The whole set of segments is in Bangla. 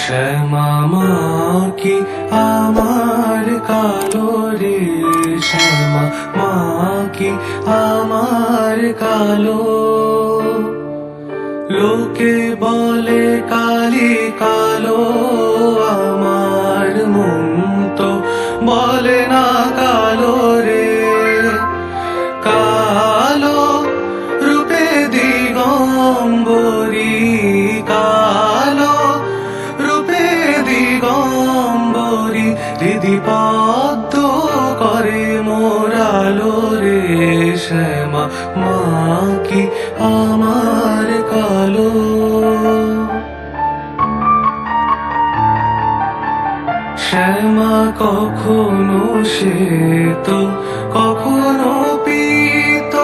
শ্যামা মা কি আমার কালো রে, শ্যামা মা কি আমার কালো। লোকে বলে কালি কালো, আমার মন তো বলে না কালো রে। কালো রূপে দিগম্বরী, কালো রূপে দিগম্বরী, হৃদি পদ্ম করে মোরালো রে। শ্যামা মা কি আমার কালো। শ্যামা কখনো শ্বেত, কখনো পীত,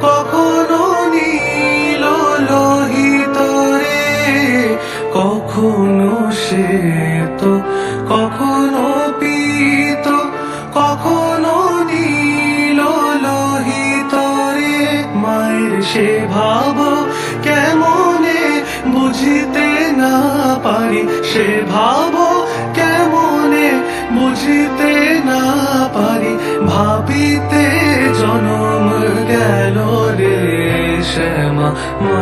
কখনো নীল লোহিত রে। কখনো শ্বেত, কখনো পীত, কখনো নীল লোহিত রে। মায়ের সে ভাব কেমনে বুঝিতে না পারি, সে ভাব কেমনে বুঝিতে না পারি, ভাবিতে জনম গেল রে। শ্যামা মা